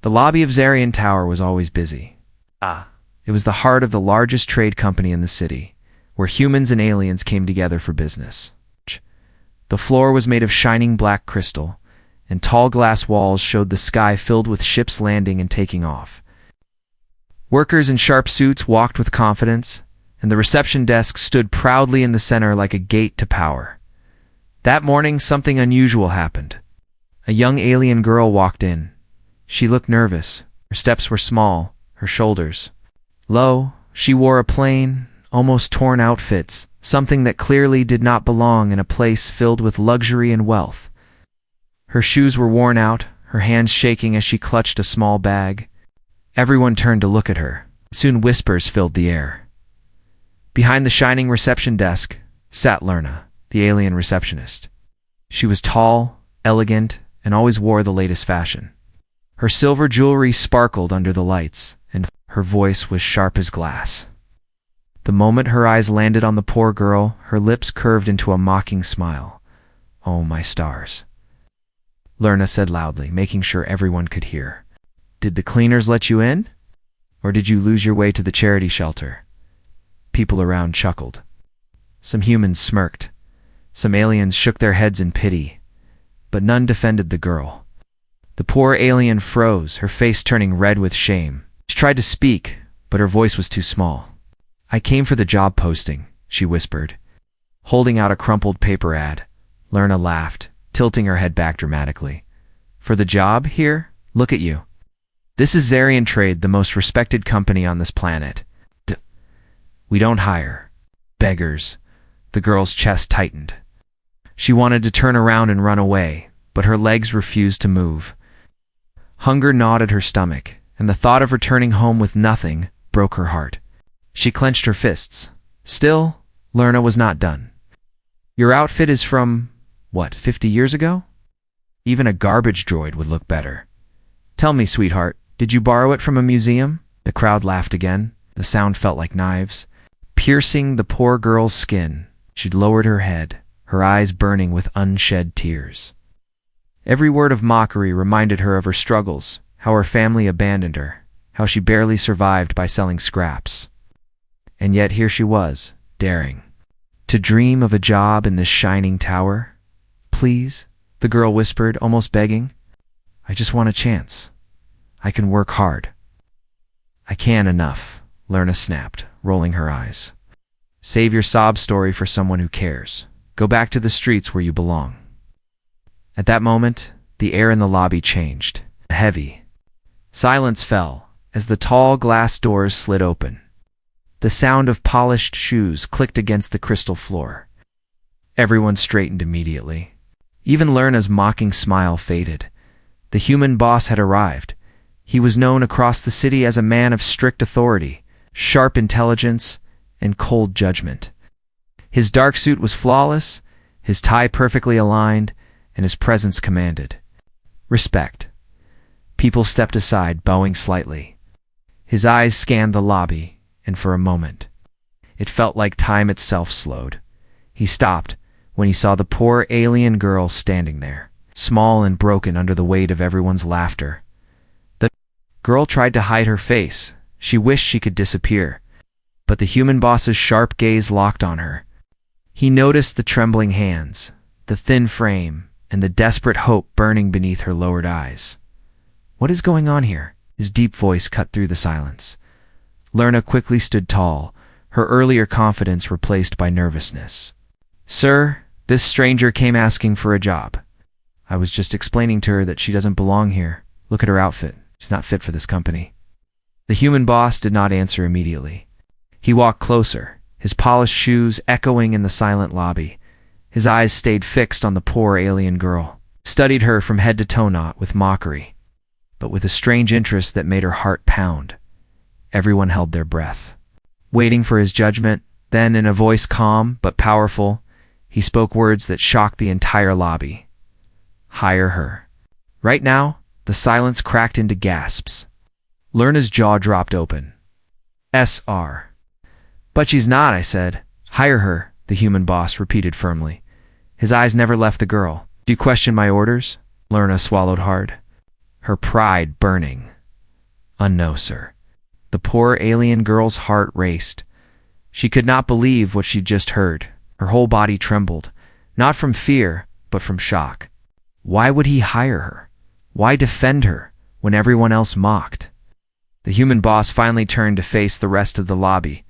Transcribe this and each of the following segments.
The lobby of Zarian Tower was always busy. It was the heart of the largest trade company in the city, where humans and aliens came together for business. The floor was made of shining black crystal, and tall glass walls showed the sky filled with ships landing and taking off. Workers in sharp suits walked with confidence, and the reception desk stood proudly in the center like a gate to power. That morning, something unusual happened. A young alien girl walked in. She looked nervous. Her steps were small, her shoulders low. She wore a plain, almost torn outfit, something that clearly did not belong in a place filled with luxury and wealth. Her shoes were worn out, her hands shaking as she clutched a small bag. Everyone turned to look at her. Soon whispers filled the air. Behind the shining reception desk sat Lerna, the alien receptionist. She was tall, elegant, and always wore the latest fashion. Her silver jewelry sparkled under the lights, and her voice was sharp as glass. The moment her eyes landed on the poor girl, her lips curved into a mocking smile. "Oh, my stars," Lerna said loudly, making sure everyone could hear. "Did the cleaners let you in? Or did you lose your way to the charity shelter?" People around chuckled. Some humans smirked. Some aliens shook their heads in pity. But none defended the girl. The poor alien froze, her face turning red with shame. She tried to speak, but her voice was too small. "I came for the job posting," she whispered. Holding out a crumpled paper ad, Lerna laughed, tilting her head back dramatically. "For the job here? Look at you. This is Zarian Trade, the most respected company on this planet. We don't hire beggars." The girl's chest tightened. She wanted to turn around and run away, but her legs refused to move. Hunger gnawed at her stomach, and the thought of returning home with nothing broke her heart. She clenched her fists. Still, Lerna was not done. "Your outfit is from, 50 years ago? Even a garbage droid would look better. Tell me, sweetheart, did you borrow it from a museum?" The crowd laughed again. The sound felt like knives, piercing the poor girl's skin. She lowered her head, her eyes burning with unshed tears. Every word of mockery reminded her of her struggles, how her family abandoned her, how she barely survived by selling scraps. And yet here she was, daring to dream of a job in this shining tower. "Please," the girl whispered, almost begging. "I just want a chance. I can work hard." "I can't enough," Lerna snapped, rolling her eyes. "Save your sob story for someone who cares. Go back to the streets where you belong." At that moment, the air in the lobby changed. Heavy silence fell as the tall glass doors slid open. The sound of polished shoes clicked against the crystal floor. Everyone straightened immediately. Even Lerna's mocking smile faded. The human boss had arrived. He was known across the city as a man of strict authority, sharp intelligence, and cold judgment. His dark suit was flawless, his tie perfectly aligned, and his presence commanded respect. People stepped aside, bowing slightly. His eyes scanned the lobby, and for a moment, it felt like time itself slowed. He stopped when he saw the poor alien girl standing there, small and broken under the weight of everyone's laughter. The girl tried to hide her face. She wished she could disappear, but the human boss's sharp gaze locked on her. He noticed the trembling hands, the thin frame, and the desperate hope burning beneath her lowered eyes. "What is going on here?" His deep voice cut through the silence. Lerna quickly stood tall, her earlier confidence replaced by nervousness. "Sir, this stranger came asking for a job. I was just explaining to her that she doesn't belong here. Look at her outfit. She's not fit for this company." The human boss did not answer immediately. He walked closer, his polished shoes echoing in the silent lobby. His eyes stayed fixed on the poor alien girl, studied her from head to toe, not with mockery, but with a strange interest that made her heart pound. Everyone held their breath, waiting for his judgment. Then, in a voice calm but powerful, he spoke words that shocked the entire lobby. "Hire her." Right now, the silence cracked into gasps. Lerna's jaw dropped open. "SR. But she's not," I said. "Hire her," the human boss repeated firmly. His eyes never left the girl. "Do you question my orders?" Lerna swallowed hard, her pride burning. No, sir." The poor alien girl's heart raced. She could not believe what she'd just heard. Her whole body trembled, not from fear, but from shock. Why would he hire her? Why defend her when everyone else mocked? The human boss finally turned to face the rest of the lobby.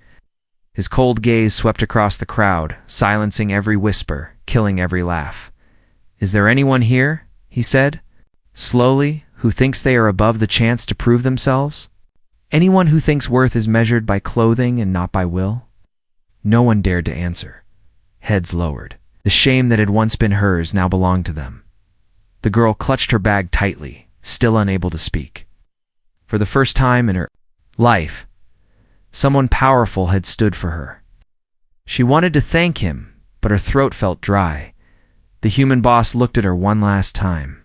His cold gaze swept across the crowd, silencing every whisper, killing every laugh. "Is there anyone here," he said, slowly, "who thinks they are above the chance to prove themselves? Anyone who thinks worth is measured by clothing and not by will?" No one dared to answer. Heads lowered. The shame that had once been hers now belonged to them. The girl clutched her bag tightly, still unable to speak. For the first time in her life, someone powerful had stood for her. She wanted to thank him, but her throat felt dry. The human boss looked at her one last time.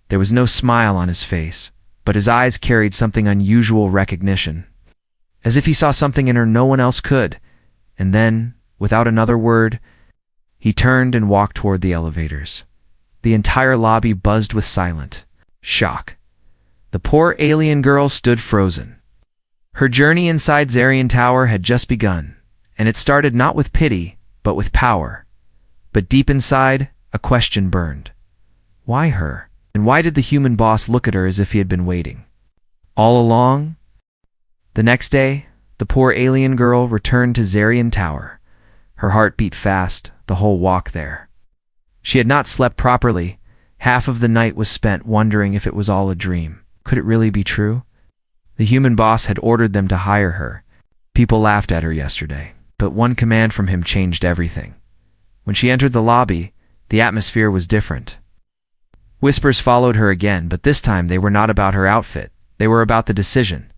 There was no smile on his face, but his eyes carried something unusual recognition, as if he saw something in her no one else could. And then, without another word, he turned and walked toward the elevators. The entire lobby buzzed with silent shock. The poor alien girl stood frozen. Her journey inside Zarian Tower had just begun, and it started not with pity, but with power. But deep inside, a question burned. Why her? And why did the human boss look at her as if he had been waiting all along? The next day, the poor alien girl returned to Zarian Tower. Her heart beat fast, the whole walk there. She had not slept properly. Half of the night was spent wondering if it was all a dream. Could it really be true? The human boss had ordered them to hire her. People laughed at her yesterday, but one command from him changed everything. When she entered the lobby, the atmosphere was different. Whispers followed her again, but this time they were not about her outfit. They were about the decision.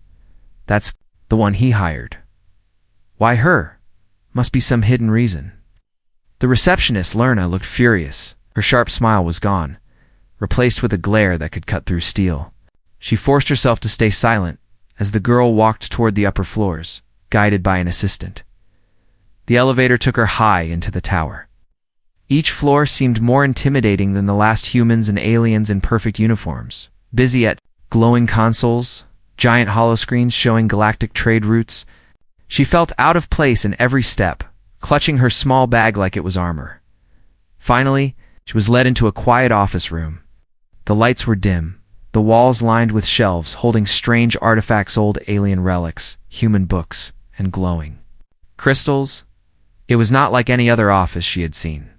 That's the one he hired. Why her? Must be some hidden reason. The receptionist, Lerna, looked furious. Her sharp smile was gone, replaced with a glare that could cut through steel. She forced herself to stay silent as the girl walked toward the upper floors, guided by an assistant. The elevator took her high into the tower. Each floor seemed more intimidating than the last humans and aliens in perfect uniforms, busy at glowing consoles, giant holoscreens showing galactic trade routes. She felt out of place in every step, clutching her small bag like it was armor. Finally, she was led into a quiet office room. The lights were dim, the walls lined with shelves holding strange artifacts, old alien relics, human books, and glowing crystals. It was not like any other office she had seen.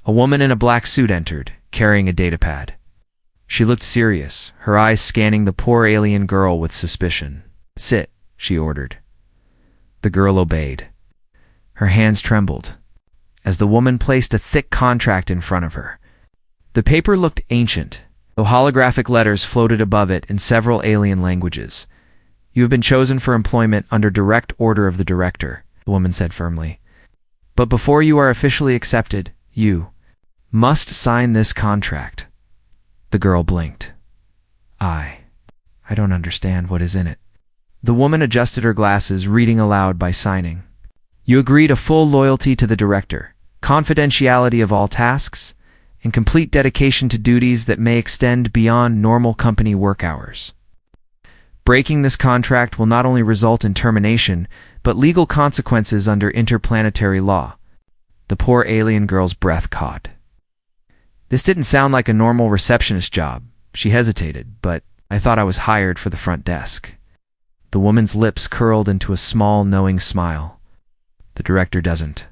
A woman in a black suit entered, carrying a datapad. She looked serious, her eyes scanning the poor alien girl with suspicion. "Sit," she ordered. The girl obeyed. Her hands trembled as the woman placed a thick contract in front of her. The paper looked ancient, though holographic letters floated above it in several alien languages. "You have been chosen for employment under direct order of the director," the woman said firmly. "But before you are officially accepted, you must sign this contract." The girl blinked. I don't understand what is in it." The woman adjusted her glasses, reading aloud by signing. "You agree to full loyalty to the director, confidentiality of all tasks, and complete dedication to duties that may extend beyond normal company work hours. Breaking this contract will not only result in termination, but legal consequences under interplanetary law." The poor alien girl's breath caught. This didn't sound like a normal receptionist job. She hesitated, "But I thought I was hired for the front desk." The woman's lips curled into a small, knowing smile. "The director doesn't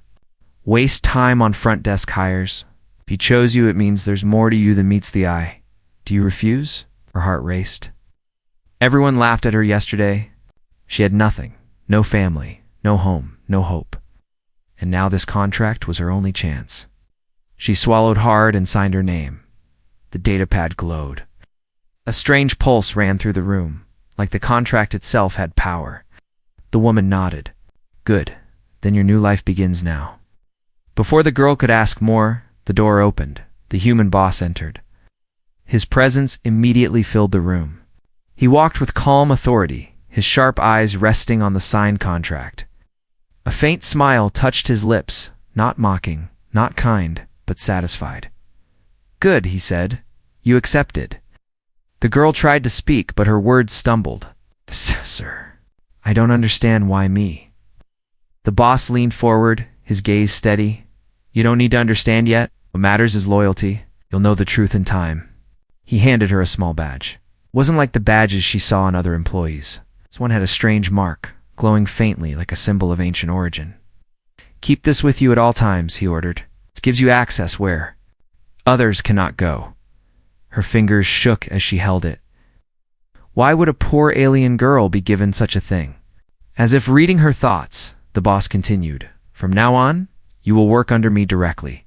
waste time on front desk hires. If he chose you, it means there's more to you than meets the eye. Do you refuse?" Her heart raced. Everyone laughed at her yesterday. She had nothing, no family, no home, no hope. And now this contract was her only chance. She swallowed hard and signed her name. The datapad glowed. A strange pulse ran through the room, like the contract itself had power. The woman nodded. "Good. Then your new life begins now." Before the girl could ask more, the door opened. The human boss entered. His presence immediately filled the room. He walked with calm authority, his sharp eyes resting on the signed contract. A faint smile touched his lips, not mocking, not kind, but satisfied. "Good," he said. "You accepted." The girl tried to speak, but her words stumbled. Sir, I don't understand why me. The boss leaned forward, his gaze steady. You don't need to understand yet. What matters is loyalty. You'll know the truth in time. He handed her a small badge. It wasn't like the badges she saw on other employees. This one had a strange mark, glowing faintly like a symbol of ancient origin. Keep this with you at all times, he ordered. It gives you access where others cannot go. Her fingers shook as she held it. Why would a poor alien girl be given such a thing? As if reading her thoughts, the boss continued. From now on, you will work under me directly.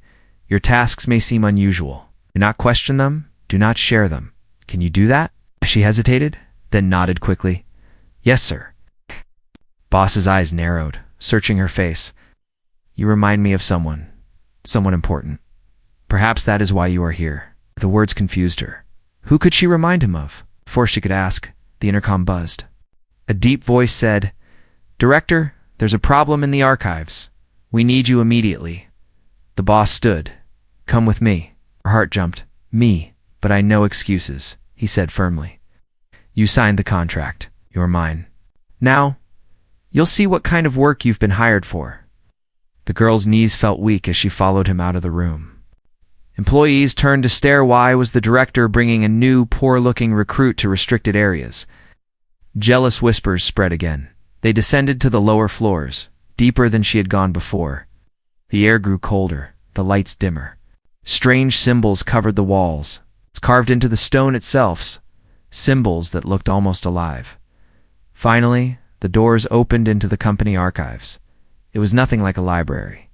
Your tasks may seem unusual. Do not question them. Do not share them. Can you do that? She hesitated, then nodded quickly. Yes, sir. Boss's eyes narrowed, searching her face. You remind me of someone important. Perhaps that is why you are here. The words confused her. Who could she remind him of? Before she could ask, the intercom buzzed. A deep voice said, Director, there's a problem in the archives. We need you immediately. The boss stood. Come with me. Her heart jumped. Me, but I no excuses, he said firmly. You signed the contract. You're mine. Now, you'll see what kind of work you've been hired for. The girl's knees felt weak as she followed him out of the room. Employees turned to stare. Why was the director bringing a new, poor-looking recruit to restricted areas? Jealous whispers spread again. They descended to the lower floors, deeper than she had gone before. The air grew colder, the lights dimmer. Strange symbols covered the walls. It's carved into the stone itself, symbols that looked almost alive. Finally, the doors opened into the company archives. It was nothing like a library.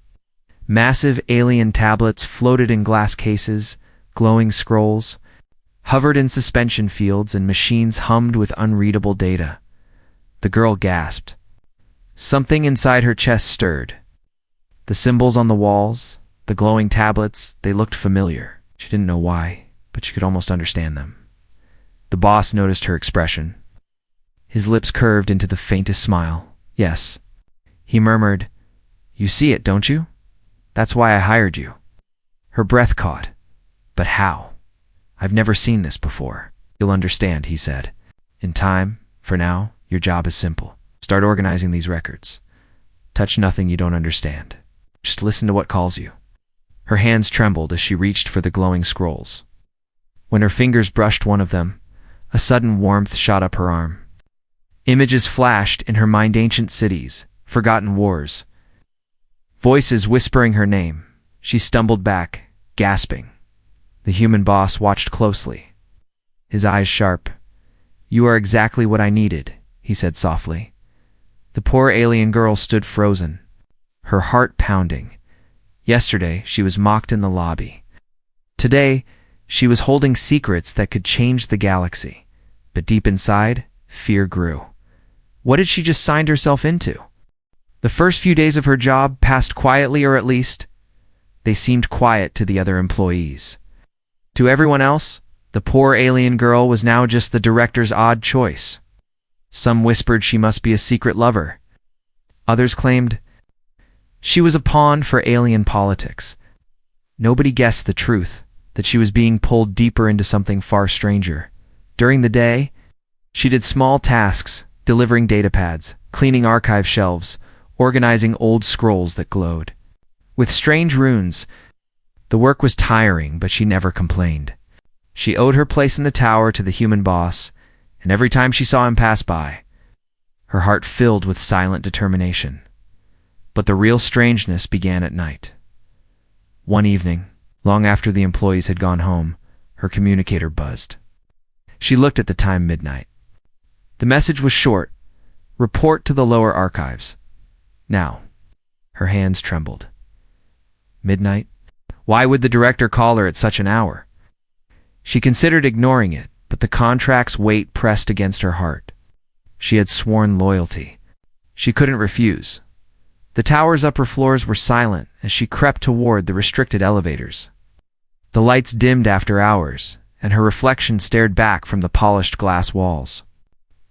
Massive alien tablets floated in glass cases, glowing scrolls, hovered in suspension fields, and machines hummed with unreadable data. The girl gasped. Something inside her chest stirred. The symbols on the walls, the glowing tablets, they looked familiar. She didn't know why, but she could almost understand them. The boss noticed her expression. His lips curved into the faintest smile. Yes. He murmured, You see it, don't you? That's why I hired you. Her breath caught. But how? I've never seen this before. You'll understand, he said. In time, for now, your job is simple. Start organizing these records. Touch nothing you don't understand. Just listen to what calls you. Her hands trembled as she reached for the glowing scrolls. When her fingers brushed one of them, a sudden warmth shot up her arm. Images flashed in her mind, ancient cities, forgotten wars. Voices whispering her name. She stumbled back, gasping. The human boss watched closely, his eyes sharp. You are exactly what I needed, he said softly. The poor alien girl stood frozen, her heart pounding. Yesterday, she was mocked in the lobby. Today, she was holding secrets that could change the galaxy. But deep inside, fear grew. What had she just signed herself into? The first few days of her job passed quietly, or at least, they seemed quiet to the other employees. To everyone else, the poor alien girl was now just the director's odd choice. Some whispered she must be a secret lover. Others claimed she was a pawn for alien politics. Nobody guessed the truth, that she was being pulled deeper into something far stranger. During the day, she did small tasks, delivering datapads, cleaning archive shelves, organizing old scrolls that glowed. With strange runes, the work was tiring, but she never complained. She owed her place in the tower to the human boss, and every time she saw him pass by, her heart filled with silent determination. But the real strangeness began at night. One evening, long after the employees had gone home, her communicator buzzed. She looked at the time, midnight. The message was short. Report to the lower archives. Now. Her hands trembled. Midnight? Why would the director call her at such an hour? She considered ignoring it, but the contract's weight pressed against her heart. She had sworn loyalty. She couldn't refuse. The tower's upper floors were silent as she crept toward the restricted elevators. The lights dimmed after hours, and her reflection stared back from the polished glass walls.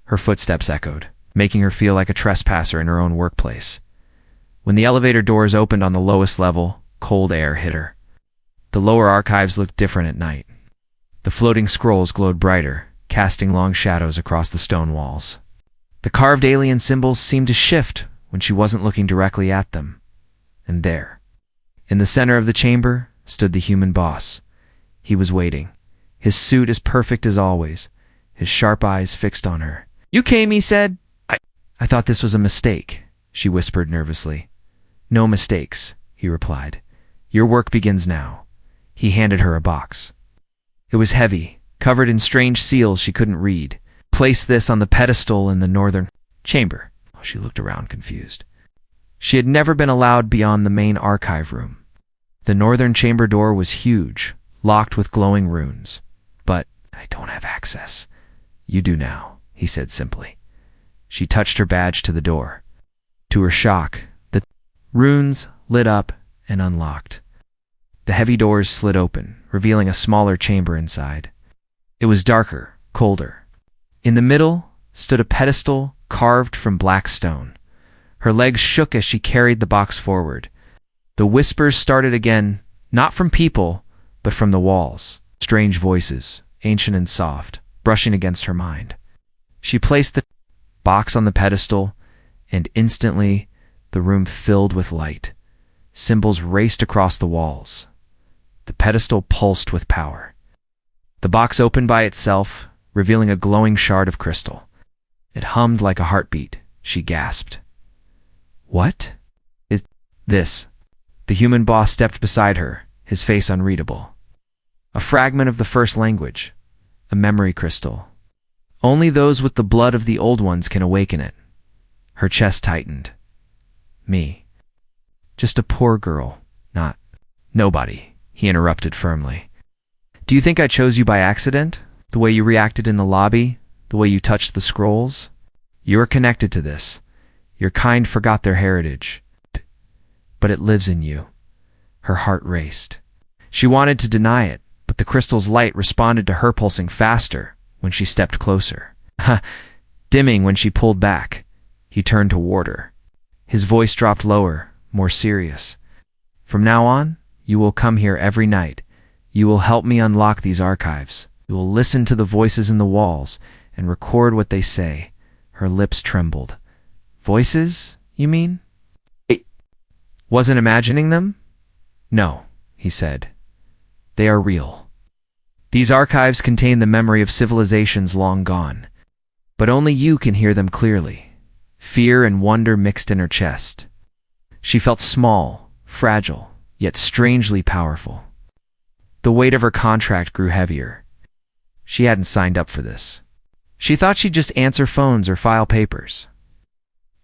Her footsteps echoed, making her feel like a trespasser in her own workplace. When the elevator doors opened on the lowest level, cold air hit her. The lower archives looked different at night. The floating scrolls glowed brighter, casting long shadows across the stone walls. The carved alien symbols seemed to shift when she wasn't looking directly at them. And there, in the center of the chamber, stood the human boss. He was waiting, his suit as perfect as always, his sharp eyes fixed on her. "You came," he said. I thought this was a mistake," she whispered nervously. "No mistakes," he replied. "Your work begins now." He handed her a box. It was heavy, covered in strange seals she couldn't read. "Place this on the pedestal in the northern chamber." She looked around confused. She had never been allowed beyond the main archive room. The northern chamber door was huge, locked with glowing runes. "But I don't have access." "You do now," he said simply. She touched her badge to the door. To her shock, the runes lit up and unlocked. The heavy doors slid open, revealing a smaller chamber inside. It was darker, colder. In the middle stood a pedestal carved from black stone. Her legs shook as she carried the box forward. The whispers started again, not from people, but from the walls. Strange voices, ancient and soft, brushing against her mind. She placed the box on the pedestal, and instantly the room filled with light. Symbols raced across the walls. The pedestal pulsed with power. The box opened by itself, revealing a glowing shard of crystal. It hummed like a heartbeat. She gasped. "What is this?" The human boss stepped beside her, his face unreadable. "A fragment of the first language, a memory crystal. Only those with the blood of the old ones can awaken it." Her chest tightened. "Me. Just a poor girl, not nobody," he interrupted firmly. "Do you think I chose you by accident? The way you reacted in the lobby? The way you touched the scrolls? You are connected to this. Your kind forgot their heritage. But it lives in you." Her heart raced. She wanted to deny it, but the crystal's light responded to her pulsing faster when she stepped closer. Dimming when she pulled back. He turned toward her. His voice dropped lower, more serious. "From now on, you will come here every night. You will help me unlock these archives. You will listen to the voices in the walls and record what they say." Her lips trembled. "Voices, you mean?" "I wasn't imagining them?" "No," he said. "They are real. These archives contain the memory of civilizations long gone. But only you can hear them clearly." Fear and wonder mixed in her chest. She felt small, fragile, yet strangely powerful. The weight of her contract grew heavier. She hadn't signed up for this. She thought she'd just answer phones or file papers.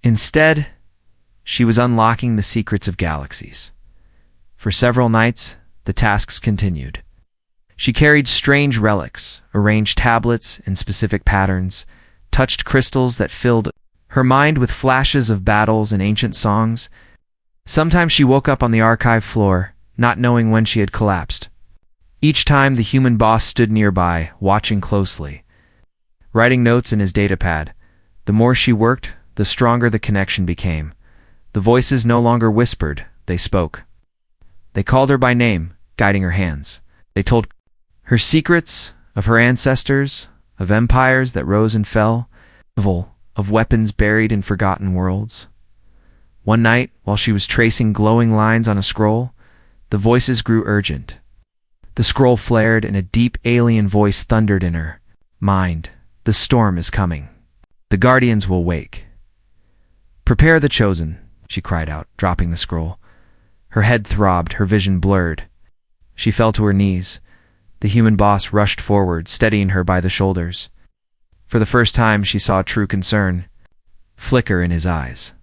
Instead, she was unlocking the secrets of galaxies. For several nights, the tasks continued. She carried strange relics, arranged tablets in specific patterns, touched crystals that filled her mind with flashes of battles and ancient songs. Sometimes she woke up on the archive floor, not knowing when she had collapsed. Each time the human boss stood nearby, watching closely, writing notes in his datapad. The more she worked, the stronger the connection became. The voices no longer whispered, they spoke. They called her by name, guiding her hands. They told her secrets of her ancestors, of empires that rose and fell, of weapons buried in forgotten worlds. One night, while she was tracing glowing lines on a scroll, the voices grew urgent. The scroll flared and a deep alien voice thundered in her mind. "The storm is coming. The guardians will wake. Prepare the chosen," she cried out, dropping the scroll. Her head throbbed, her vision blurred. She fell to her knees. The human boss rushed forward, steadying her by the shoulders. For the first time, she saw true concern flicker in his eyes.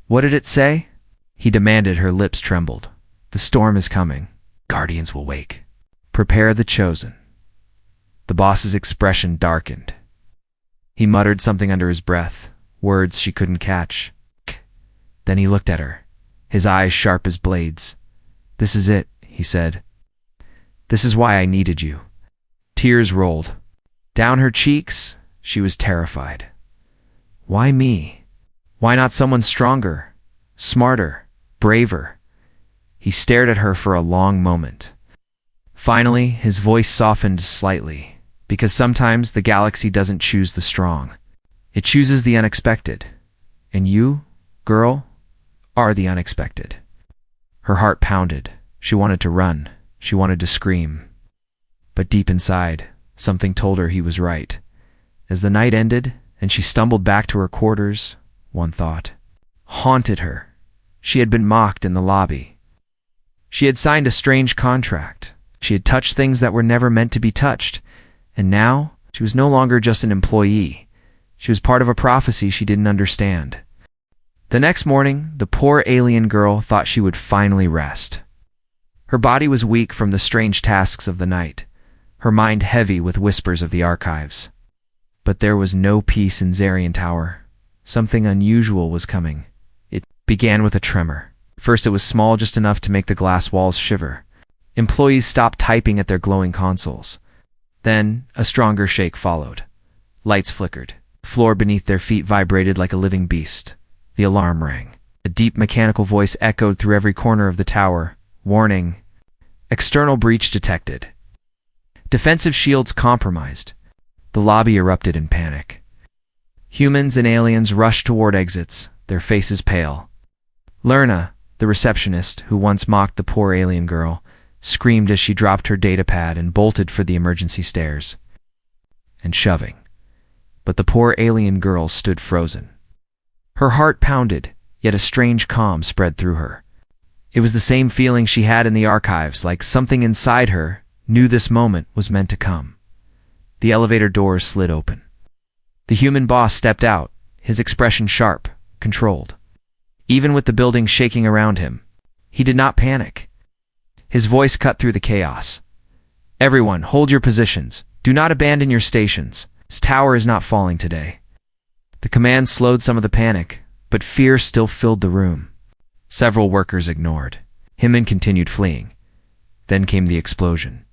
"What did it say?" he demanded. Her lips trembled. "The storm is coming. Guardians will wake. Prepare the chosen." The boss's expression darkened. He muttered something under his breath, words she couldn't catch. Then he looked at her, his eyes sharp as blades. "This is it," he said. "This is why I needed you." Tears rolled down her cheeks. She was terrified. Why me? Why not someone stronger, smarter, braver? He stared at her for a long moment. Finally, his voice softened slightly, because sometimes the galaxy doesn't choose the strong. It chooses the unexpected. And you, girl, are the unexpected. Her heart pounded. She wanted to run. She wanted to scream. But deep inside, something told her he was right. As the night ended and she stumbled back to her quarters, one thought haunted her. She had been mocked in the lobby. She had signed a strange contract. She had touched things that were never meant to be touched. And now, she was no longer just an employee. She was part of a prophecy she didn't understand. The next morning, the poor alien girl thought she would finally rest. Her body was weak from the strange tasks of the night, her mind heavy with whispers of the archives. But there was no peace in Zarian Tower. Something unusual was coming. It began with a tremor. First it was small, just enough to make the glass walls shiver. Employees stopped typing at their glowing consoles. Then a stronger shake followed. Lights flickered. The floor beneath their feet vibrated like a living beast. The alarm rang. A deep mechanical voice echoed through every corner of the tower. Warning. External breach detected. Defensive shields compromised. The lobby erupted in panic. Humans and aliens rushed toward exits, their faces pale. Lerna, the receptionist who once mocked the poor alien girl, screamed as she dropped her datapad and bolted for the emergency stairs. And shoving. But the poor alien girl stood frozen. Her heart pounded, yet a strange calm spread through her. It was the same feeling she had in the archives, like something inside her knew this moment was meant to come. The elevator doors slid open. The human boss stepped out, his expression sharp, controlled. Even with the building shaking around him, he did not panic. His voice cut through the chaos. Everyone, hold your positions. Do not abandon your stations. This tower is not falling today. The command slowed some of the panic, but fear still filled the room. Several workers ignored. Himman continued fleeing. Then came the explosion.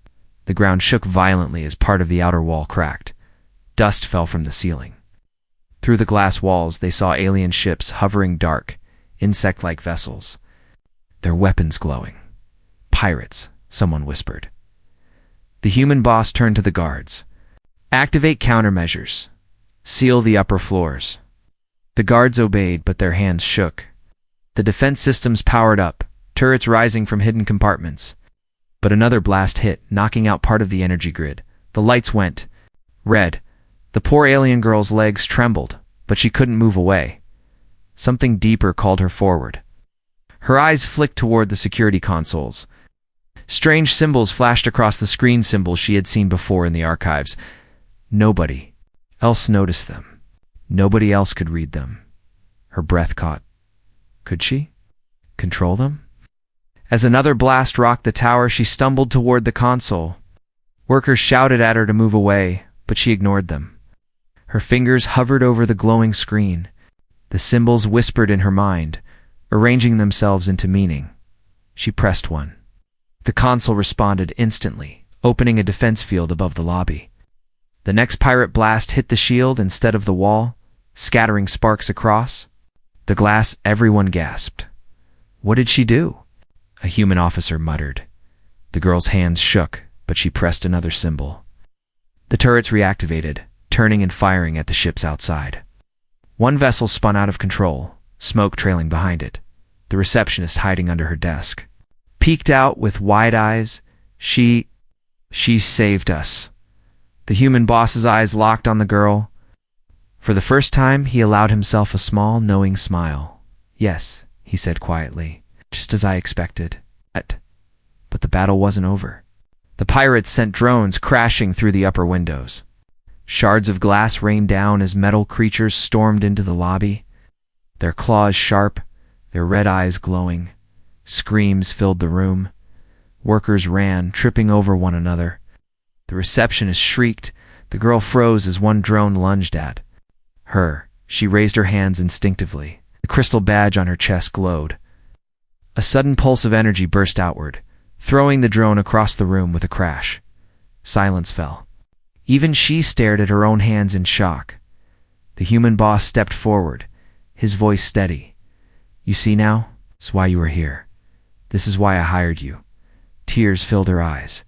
The ground shook violently as part of the outer wall cracked. Dust fell from the ceiling. Through the glass walls, they saw alien ships hovering dark, insect-like vessels, their weapons glowing. Pirates, someone whispered. The human boss turned to the guards. Activate countermeasures. Seal the upper floors. The guards obeyed, but their hands shook. The defense systems powered up, turrets rising from hidden compartments. But another blast hit, knocking out part of the energy grid. The lights went red. The poor alien girl's legs trembled, but she couldn't move away. Something deeper called her forward. Her eyes flicked toward the security consoles. Strange symbols flashed across the screen, symbols she had seen before in the archives. Nobody else noticed them. Nobody else could read them. Her breath caught. Could she control them? As another blast rocked the tower, she stumbled toward the console. Workers shouted at her to move away, but she ignored them. Her fingers hovered over the glowing screen. The symbols whispered in her mind, arranging themselves into meaning. She pressed one. The console responded instantly, opening a defense field above the lobby. The next pirate blast hit the shield instead of the wall, scattering sparks across. The glass, everyone gasped. What did she do? A human officer muttered. The girl's hands shook, but she pressed another symbol. The turrets reactivated, turning and firing at the ships outside. One vessel spun out of control, smoke trailing behind it. The receptionist hiding under her desk. Peeked out with wide eyes. She saved us. The human boss's eyes locked on the girl. For the first time, he allowed himself a small, knowing smile. Yes, he said quietly, just as I expected. But the battle wasn't over. The pirates sent drones crashing through the upper windows. Shards of glass rained down as metal creatures stormed into the lobby. Their claws sharp, their red eyes glowing. Screams filled the room. Workers ran, tripping over one another. The receptionist shrieked. The girl froze as one drone lunged at her. She raised her hands instinctively. The crystal badge on her chest glowed. A sudden pulse of energy burst outward, throwing the drone across the room with a crash. Silence fell. Even she stared at her own hands in shock. The human boss stepped forward, his voice steady. You see now? It's why you are here. This is why I hired you. Tears filled her eyes.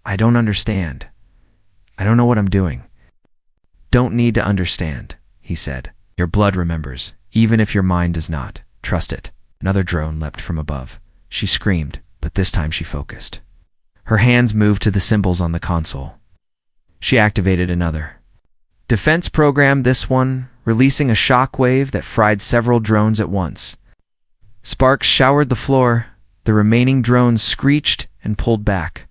I don't understand. I don't know what I'm doing. don't need to understand, he said. Your blood remembers, even if your mind does not. Trust it. Another drone leapt from above. She screamed, but this time she focused. Her hands moved to the symbols on the console. She activated another defense program, this one releasing a shock wave that fried several drones at once. Sparks showered the floor. The remaining drones screeched and pulled back.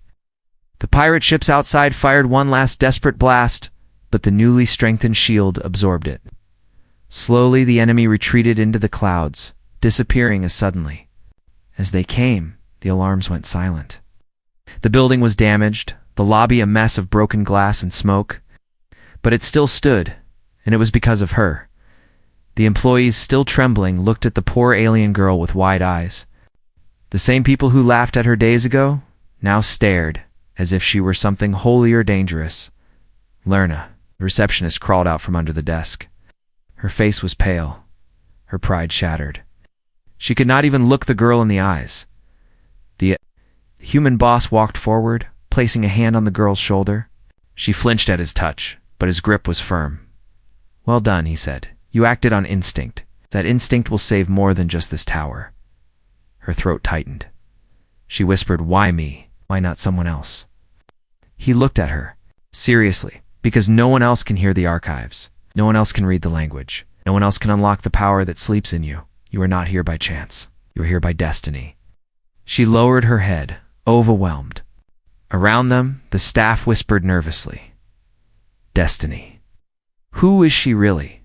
The pirate ships outside fired one last desperate blast, but the newly strengthened shield absorbed it. Slowly the enemy retreated into the clouds, disappearing as suddenly. As they came, the alarms went silent. The building was damaged, the lobby a mess of broken glass and smoke. But it still stood, and it was because of her. The employees, still trembling, looked at the poor alien girl with wide eyes. The same people who laughed at her days ago now stared, as if she were something holy or dangerous. Lerna, the receptionist, crawled out from under the desk. Her face was pale, her pride shattered. She could not even look the girl in the eyes. The human boss walked forward, placing a hand on the girl's shoulder. She flinched at his touch, but his grip was firm. Well done, he said. You acted on instinct. That instinct will save more than just this tower. Her throat tightened. She whispered, why me? Why not someone else? He looked at her, seriously, because no one else can hear the archives. No one else can read the language. No one else can unlock the power that sleeps in you. You are not here by chance. You are here by destiny. She lowered her head, overwhelmed. Around them, the staff whispered nervously. Destiny. Who is she really?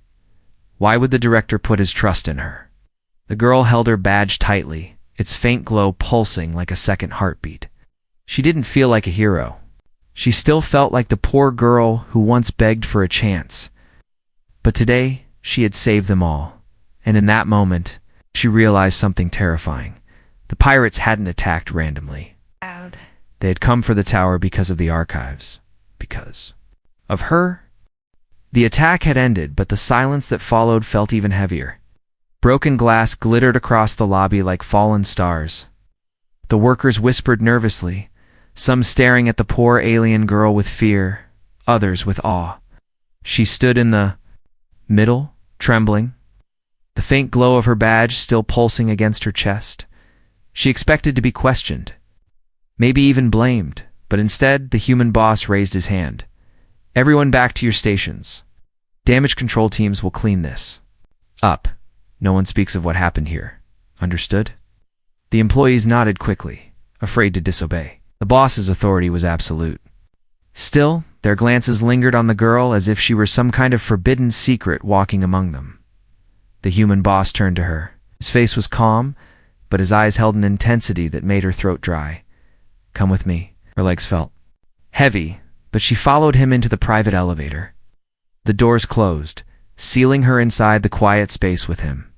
Why would the director put his trust in her? The girl held her badge tightly, its faint glow pulsing like a second heartbeat. She didn't feel like a hero. She still felt like the poor girl who once begged for a chance. But today, she had saved them all. And in that moment, she realized something terrifying. The pirates hadn't attacked randomly. They had come for the tower because of the archives. Because of her? The attack had ended, but the silence that followed felt even heavier. Broken glass glittered across the lobby like fallen stars. The workers whispered nervously, some staring at the poor alien girl with fear, others with awe. She stood in the middle, trembling, the faint glow of her badge still pulsing against her chest. She expected to be questioned, maybe even blamed, but instead the human boss raised his hand. Everyone back to your stations. Damage control teams will clean this up. No one speaks of what happened here. Understood? The employees nodded quickly, afraid to disobey. The boss's authority was absolute. Still, their glances lingered on the girl as if she were some kind of forbidden secret walking among them. The human boss turned to her. His face was calm, but his eyes held an intensity that made her throat dry. Come with me. Her legs felt heavy, but she followed him into the private elevator. The doors closed, sealing her inside the quiet space with him.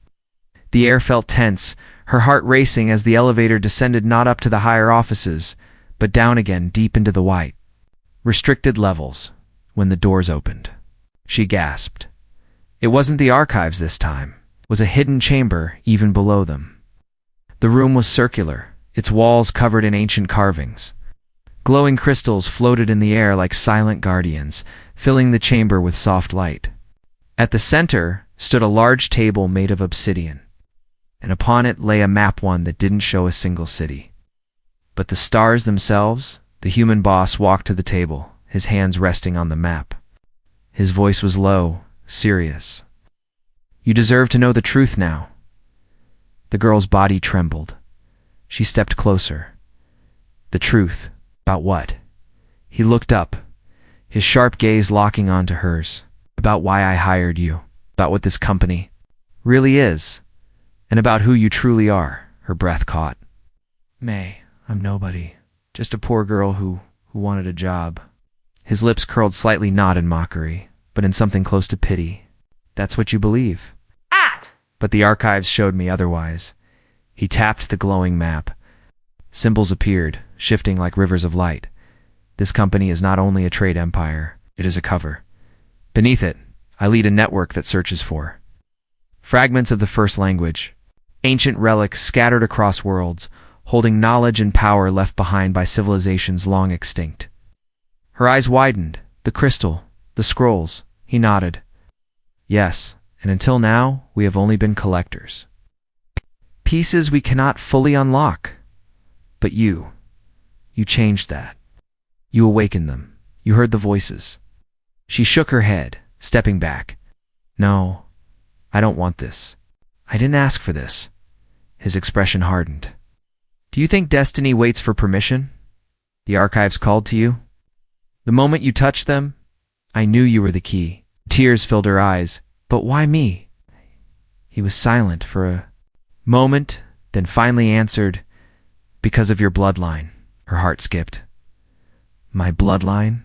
The air felt tense, her heart racing as the elevator descended not up to the higher offices, but down again deep into the white, restricted levels. When the doors opened, she gasped. It wasn't the archives this time. It was a hidden chamber even below them. The room was circular, its walls covered in ancient carvings. Glowing crystals floated in the air like silent guardians, filling the chamber with soft light. At the center stood a large table made of obsidian, and upon it lay a map, one that didn't show a single city. But the stars themselves. The human boss walked to the table, his hands resting on the map. His voice was low, serious. You deserve to know the truth now. The girl's body trembled. She stepped closer. The truth. About what? He looked up, his sharp gaze locking onto hers. About why I hired you. About what this company really is. And about who you truly are. Her breath caught. May, I'm nobody. Just a poor girl who wanted a job. His lips curled slightly, not in mockery, but in something close to pity. That's what you believe. But the archives showed me otherwise. He tapped the glowing map. Symbols appeared, shifting like rivers of light. This company is not only a trade empire, it is a cover. Beneath it, I lead a network that searches for fragments of the first language, ancient relics scattered across worlds, holding knowledge and power left behind by civilizations long extinct. Her eyes widened. The crystal, the scrolls. He nodded. Yes, and until now, we have only been collectors. Pieces we cannot fully unlock. But you changed that. You awakened them. You heard the voices. She shook her head, stepping back. No, I don't want this. I didn't ask for this. His expression hardened. Do you think destiny waits for permission? The archives called to you? The moment you touched them, I knew you were the key. Tears filled her eyes. But why me? He was silent for a moment, then finally answered, because of your bloodline. Her heart skipped. My bloodline?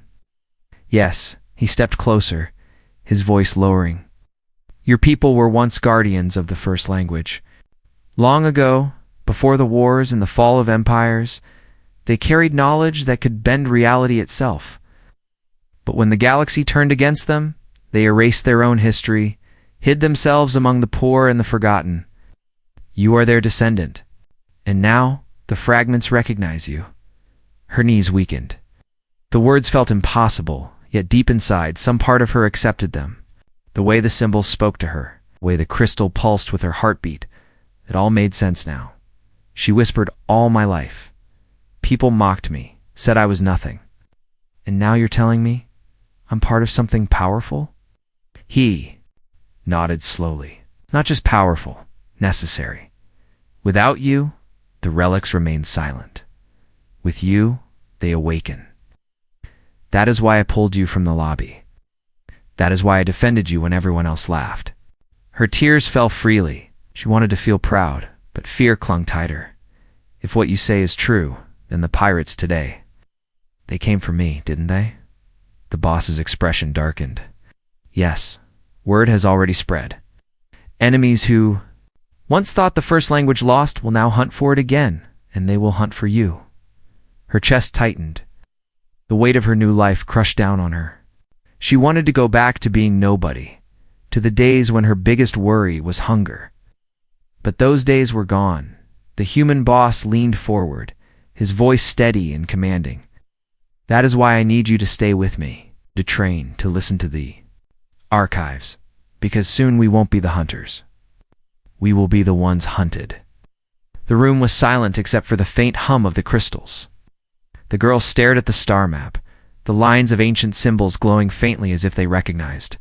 Yes, he stepped closer, his voice lowering. Your people were once guardians of the first language. Long ago, before the wars and the fall of empires, they carried knowledge that could bend reality itself. But when the galaxy turned against them, they erased their own history, hid themselves among the poor and the forgotten. You are their descendant, and now the fragments recognize you. Her knees weakened. The words felt impossible, yet deep inside, some part of her accepted them. The way the symbols spoke to her, the way the crystal pulsed with her heartbeat, it all made sense now. She whispered, all my life. People mocked me, said I was nothing. And now you're telling me I'm part of something powerful? He nodded slowly. Not just powerful, necessary. Without you, the relics remain silent. With you, they awaken. That is why I pulled you from the lobby. That is why I defended you when everyone else laughed. Her tears fell freely. She wanted to feel proud, but fear clung tighter. If what you say is true, then the pirates today, they came for me, didn't they? The boss's expression darkened. Yes, word has already spread. Enemies who once thought the first language lost will now hunt for it again, and they will hunt for you. Her chest tightened. The weight of her new life crushed down on her. She wanted to go back to being nobody, to the days when her biggest worry was hunger. But those days were gone. The human boss leaned forward, his voice steady and commanding. That is why I need you to stay with me, to train, to listen to the archives, because soon we won't be the hunters. We will be the ones hunted. The room was silent except for the faint hum of the crystals. The girl stared at the star map, the lines of ancient symbols glowing faintly as if they recognized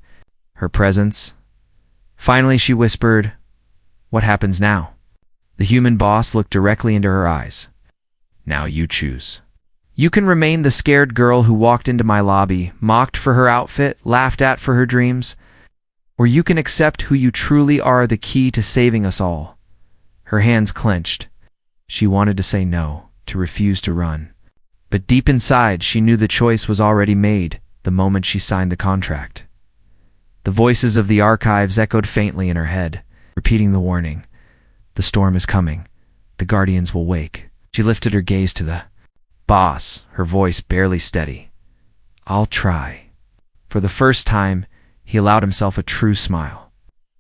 her presence. Finally, she whispered, what happens now? The human boss looked directly into her eyes. Now you choose. You can remain the scared girl who walked into my lobby, mocked for her outfit, laughed at for her dreams, or you can accept who you truly are, the key to saving us all. Her hands clenched. She wanted to say no, to refuse to run. But deep inside, she knew the choice was already made the moment she signed the contract. The voices of the archives echoed faintly in her head, repeating the warning. The storm is coming. The guardians will wake. She lifted her gaze to the boss, her voice barely steady. I'll try. For the first time, he allowed himself a true smile.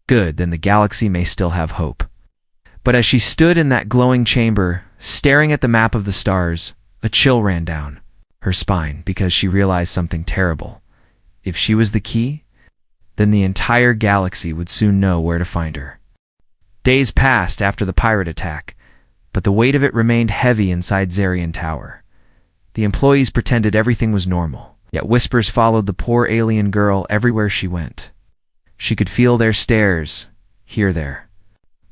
Good, then the galaxy may still have hope. But as she stood in that glowing chamber, staring at the map of the stars, a chill ran down her spine because she realized something terrible. If she was the key, then the entire galaxy would soon know where to find her. Days passed after the pirate attack, but the weight of it remained heavy inside Zarian Tower. The employees pretended everything was normal, yet whispers followed the poor alien girl everywhere she went. She could feel their stares, hear their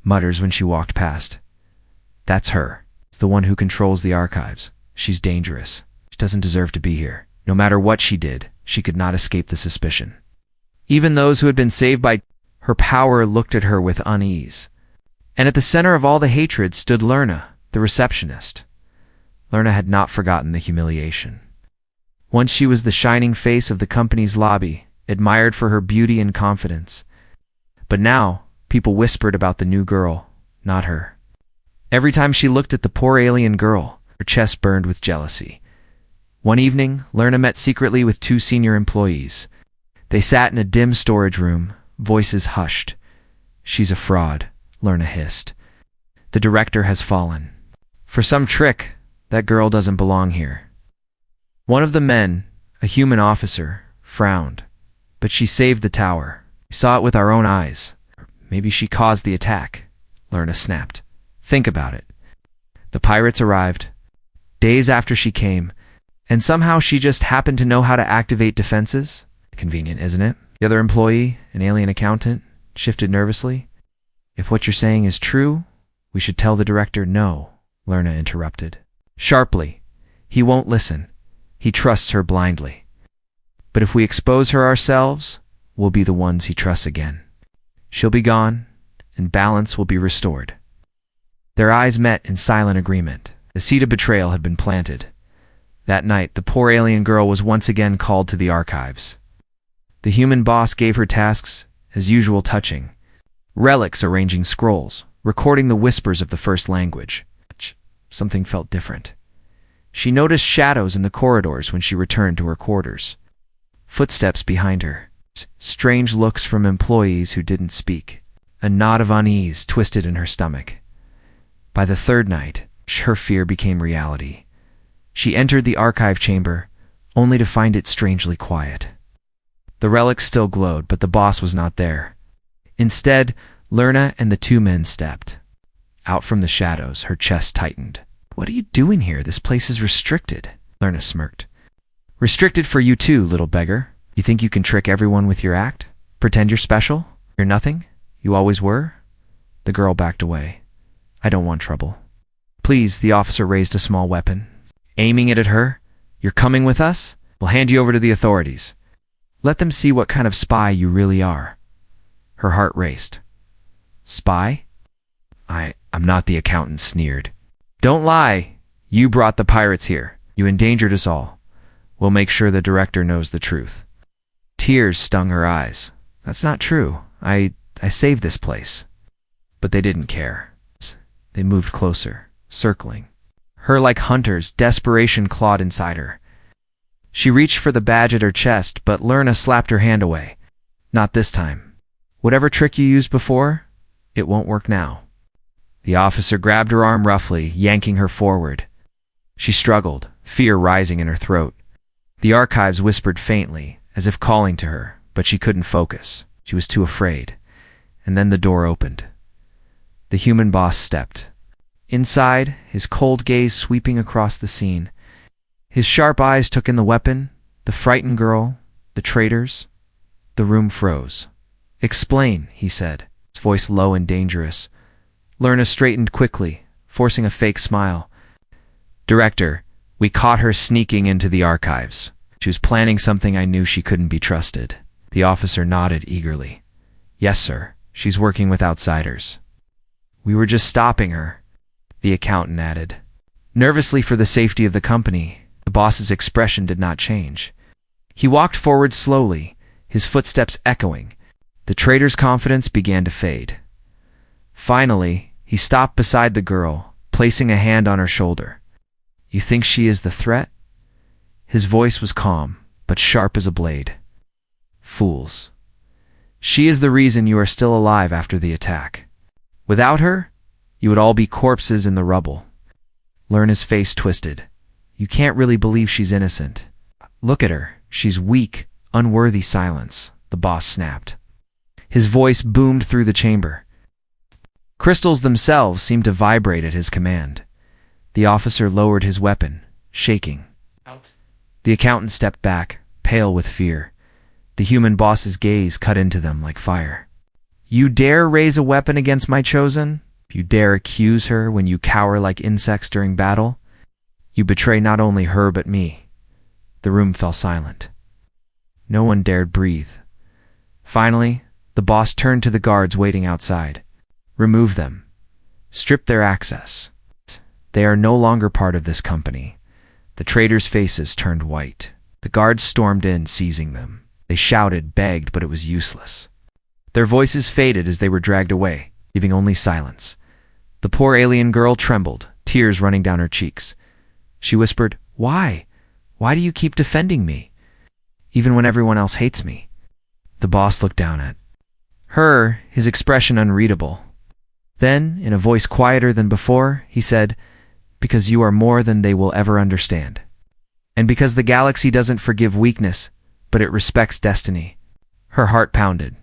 mutters when she walked past. That's her. It's the one who controls the archives. She's dangerous. She doesn't deserve to be here. No matter what she did, she could not escape the suspicion. Even those who had been saved by her power looked at her with unease. And at the center of all the hatred stood Lerna, the receptionist. Lerna had not forgotten the humiliation. Once she was the shining face of the company's lobby, admired for her beauty and confidence. But now, people whispered about the new girl, not her. Every time she looked at the poor alien girl, her chest burned with jealousy. One evening, Lerna met secretly with two senior employees. They sat in a dim storage room, voices hushed. She's a fraud, Lerna hissed. The director has fallen. For some trick, that girl doesn't belong here. One of the men, a human officer, frowned. But she saved the tower. We saw it with our own eyes. Maybe she caused the attack, Lerna snapped. Think about it. The pirates arrived, days after she came, and somehow she just happened to know how to activate defenses? Convenient, isn't it? The other employee, an alien accountant, shifted nervously. If what you're saying is true, we should tell the director no, Lerna interrupted. Sharply. He won't listen. He trusts her blindly. But if we expose her ourselves, we'll be the ones he trusts again. She'll be gone, and balance will be restored. Their eyes met in silent agreement. The seed of betrayal had been planted. That night, the poor alien girl was once again called to the archives. The human boss gave her tasks, as usual touching. Relics arranging scrolls, recording the whispers of the first language. Something felt different. She noticed shadows in the corridors when she returned to her quarters. Footsteps behind her. Strange looks from employees who didn't speak. A knot of unease twisted in her stomach. By the third night, her fear became reality. She entered the archive chamber, only to find it strangely quiet. The relics still glowed, but the boss was not there. Instead, Lerna and the two men stepped. Out from the shadows, her chest tightened. What are you doing here? This place is restricted, Lerna smirked. Restricted for you too, little beggar. You think you can trick everyone with your act? Pretend you're special? You're nothing? You always were? The girl backed away. I don't want trouble. Please, the officer raised a small weapon, aiming it at her. You're coming with us? We'll hand you over to the authorities. Let them see what kind of spy you really are. Her heart raced. Spy? I'm not, the accountant sneered. Don't lie. You brought the pirates here. You endangered us all. We'll make sure the director knows the truth. Tears stung her eyes. That's not true. I saved this place. But they didn't care. They moved closer, circling. Her like hunters, desperation clawed inside her. She reached for the badge at her chest, but Lerna slapped her hand away. Not this time. Whatever trick you used before, it won't work now. The officer grabbed her arm roughly, yanking her forward. She struggled, fear rising in her throat. The archives whispered faintly, as if calling to her, but she couldn't focus. She was too afraid. And then the door opened. The human boss stepped. Inside, his cold gaze sweeping across the scene. His sharp eyes took in the weapon, the frightened girl, the traitors. The room froze. Explain, he said, his voice low and dangerous. Lerna straightened quickly, forcing a fake smile. Director, we caught her sneaking into the archives. She was planning something I knew she couldn't be trusted. The officer nodded eagerly. Yes, sir. She's working with outsiders. We were just stopping her, the accountant added. Nervously for the safety of the company, the boss's expression did not change. He walked forward slowly, his footsteps echoing. The traitor's confidence began to fade. Finally, he stopped beside the girl, placing a hand on her shoulder. You think she is the threat? His voice was calm, but sharp as a blade. Fools. She is the reason you are still alive after the attack. Without her, you would all be corpses in the rubble. Lerna's face twisted. You can't really believe she's innocent. Look at her. She's weak, unworthy. Silence, the boss snapped. His voice boomed through the chamber. Crystals themselves seemed to vibrate at his command. The officer lowered his weapon, shaking. Out. The accountant stepped back, pale with fear. The human boss's gaze cut into them like fire. You dare raise a weapon against my chosen? You dare accuse her when you cower like insects during battle? You betray not only her but me. The room fell silent. No one dared breathe. Finally, the boss turned to the guards waiting outside. Remove them. Strip their access. They are no longer part of this company. The traitors' faces turned white. The guards stormed in, seizing them. They shouted, begged, but it was useless. Their voices faded as they were dragged away, leaving only silence. The poor alien girl trembled, tears running down her cheeks. She whispered, Why? Why do you keep defending me? Even when everyone else hates me. The boss looked down at her, his expression unreadable. Then, in a voice quieter than before, he said, Because you are more than they will ever understand. And because the galaxy doesn't forgive weakness, but it respects destiny. Her heart pounded.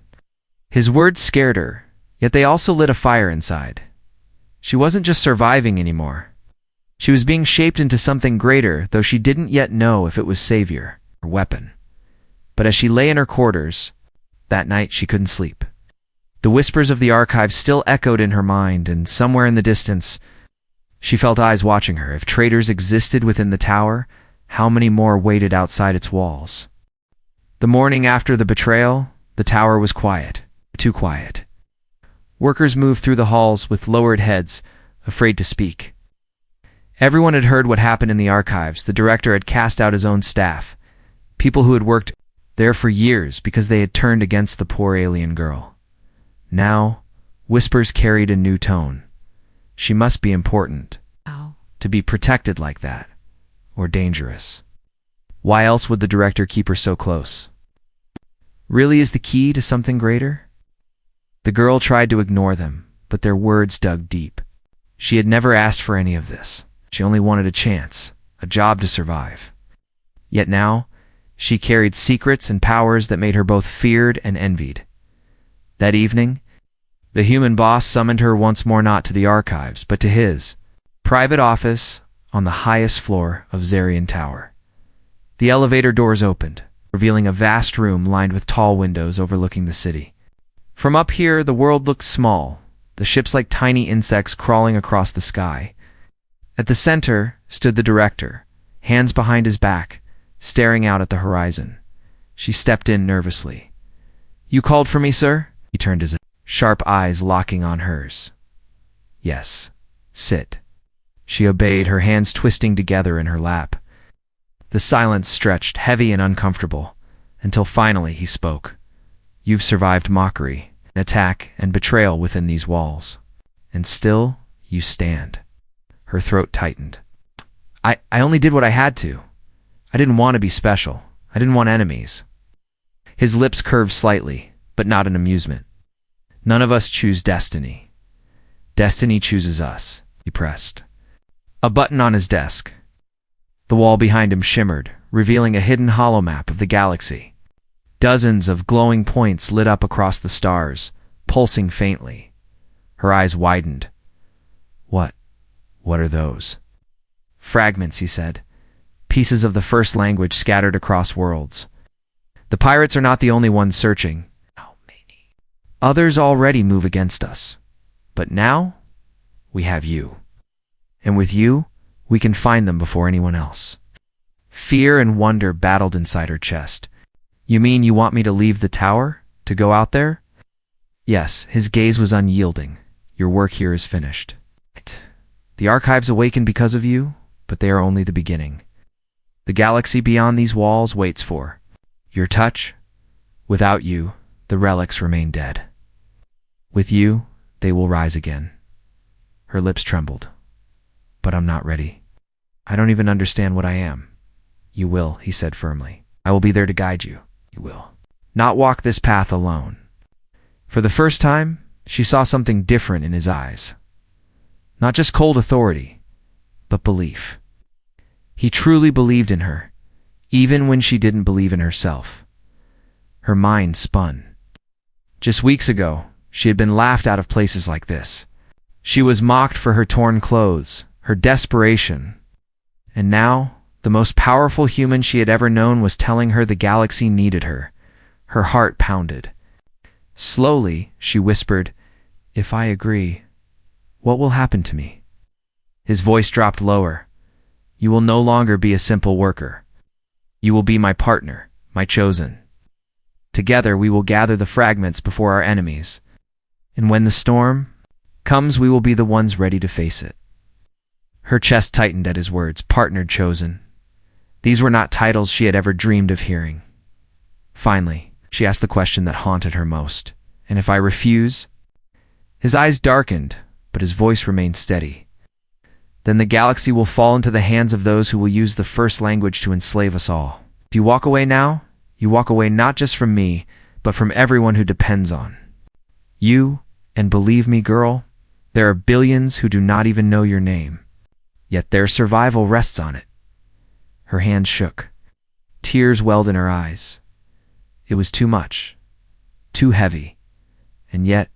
His words scared her, yet they also lit a fire inside. She wasn't just surviving anymore. She was being shaped into something greater, though she didn't yet know if it was savior or weapon. But as she lay in her quarters, that night she couldn't sleep. The whispers of the archives still echoed in her mind, and somewhere in the distance, she felt eyes watching her. If traitors existed within the tower, how many more waited outside its walls? The morning after the betrayal, the tower was quiet, too quiet. Workers moved through the halls with lowered heads, afraid to speak. Everyone had heard what happened in the archives. The director had cast out his own staff, people who had worked there for years because they had turned against the poor alien girl. Now, whispers carried a new tone. She must be important. To be protected like that, or dangerous. Why else would the director keep her so close? Really is the key to something greater? The girl tried to ignore them, but their words dug deep. She had never asked for any of this. She only wanted a chance, a job to survive. Yet now, she carried secrets and powers that made her both feared and envied. That evening, the human boss summoned her once more, not to the archives, but to his private office on the highest floor of Zarian Tower. The elevator doors opened, revealing a vast room lined with tall windows overlooking the city. From up here, the world looked small, the ships like tiny insects crawling across the sky. At the center stood the director, hands behind his back, staring out at the horizon. She stepped in nervously. "You called for me, sir?" He turned, his sharp eyes locking on hers. "Yes, sit." She obeyed, her hands twisting together in her lap. The silence stretched, heavy and uncomfortable, until finally he spoke. "You've survived mockery, attack, and betrayal within these walls. And still, you stand." Her throat tightened. I only did what I had to. I didn't want to be special. I didn't want enemies." His lips curved slightly, but not in amusement. "None of us choose destiny. Destiny chooses us," he pressed. A button on his desk. The wall behind him shimmered, revealing a hidden holomap of the galaxy. Dozens of glowing points lit up across the stars, pulsing faintly. Her eyes widened. What are those?" "Fragments," he said. "Pieces of the first language scattered across worlds. The pirates are not the only ones searching. How many? Others already move against us. But now, we have you. And with you, we can find them before anyone else." Fear and wonder battled inside her chest. "You mean you want me to leave the tower? To go out there?" "Yes." His gaze was unyielding. "Your work here is finished. The archives awaken because of you, but they are only the beginning. The galaxy beyond these walls waits for your touch. Without you, the relics remain dead. With you, they will rise again." Her lips trembled. "But I'm not ready. I don't even understand what I am." "You will," he said firmly. "I will be there to guide you. You will not walk this path alone." For the first time, she saw something different in his eyes. Not just cold authority, but belief. He truly believed in her, even when she didn't believe in herself. Her mind spun. Just weeks ago, she had been laughed out of places like this. She was mocked for her torn clothes, her desperation. And now, the most powerful human she had ever known was telling her the galaxy needed her. Her heart pounded. Slowly, she whispered, "If I agree, what will happen to me?" His voice dropped lower. "You will no longer be a simple worker. You will be my partner, my chosen. Together we will gather the fragments before our enemies. And when the storm comes, we will be the ones ready to face it." Her chest tightened at his words, partnered, chosen. These were not titles she had ever dreamed of hearing. Finally, she asked the question that haunted her most. "And if I refuse?" His eyes darkened, but his voice remained steady. "Then the galaxy will fall into the hands of those who will use the first language to enslave us all. If you walk away now, you walk away not just from me, but from everyone who depends on you. And believe me, girl, there are billions who do not even know your name. Yet their survival rests on it." Her hands shook. Tears welled in her eyes. It was too much. too heavy. And yet,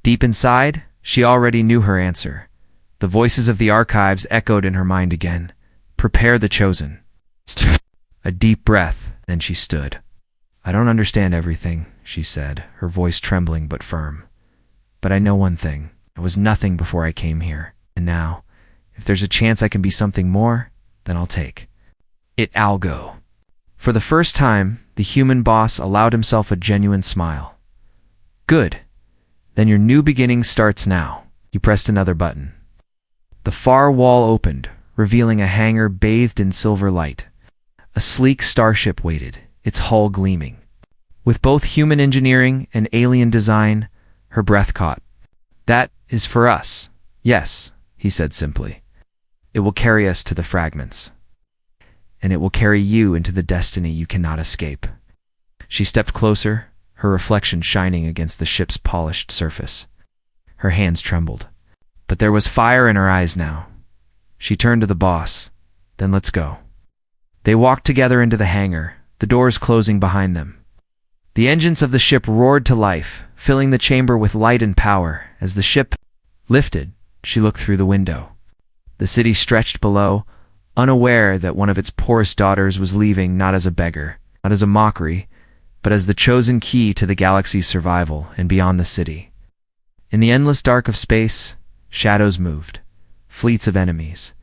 deep inside, she already knew her answer. The voices of the archives echoed in her mind again. Prepare the chosen. A deep breath, then she stood. I don't understand everything, she said, her voice trembling but firm. But I know one thing. I was nothing before I came here. And now, if there's a chance I can be something more, then I'll take it. I'll go. For the first time, the human boss allowed himself a genuine smile. Good. Then your new beginning starts now. He pressed another button. The far wall opened, revealing a hangar bathed in silver light. A sleek starship waited, its hull gleaming. With both human engineering and alien design, her breath caught. That is for us. Yes, he said simply. It will carry us to the fragments. And it will carry you into the destiny you cannot escape. She stepped closer, her reflection shining against the ship's polished surface. Her hands trembled. But there was fire in her eyes now. She turned to the boss. Then let's go. They walked together into the hangar, the doors closing behind them. The engines of the ship roared to life, filling the chamber with light and power. As the ship lifted, she looked through the window. The city stretched below, unaware that one of its poorest daughters was leaving not as a beggar, not as a mockery, but as the chosen key to the galaxy's survival and beyond the city. In the endless dark of space, shadows moved, fleets of enemies,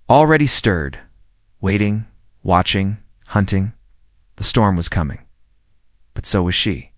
already stirred, waiting, watching, hunting. The storm was coming. But so was she.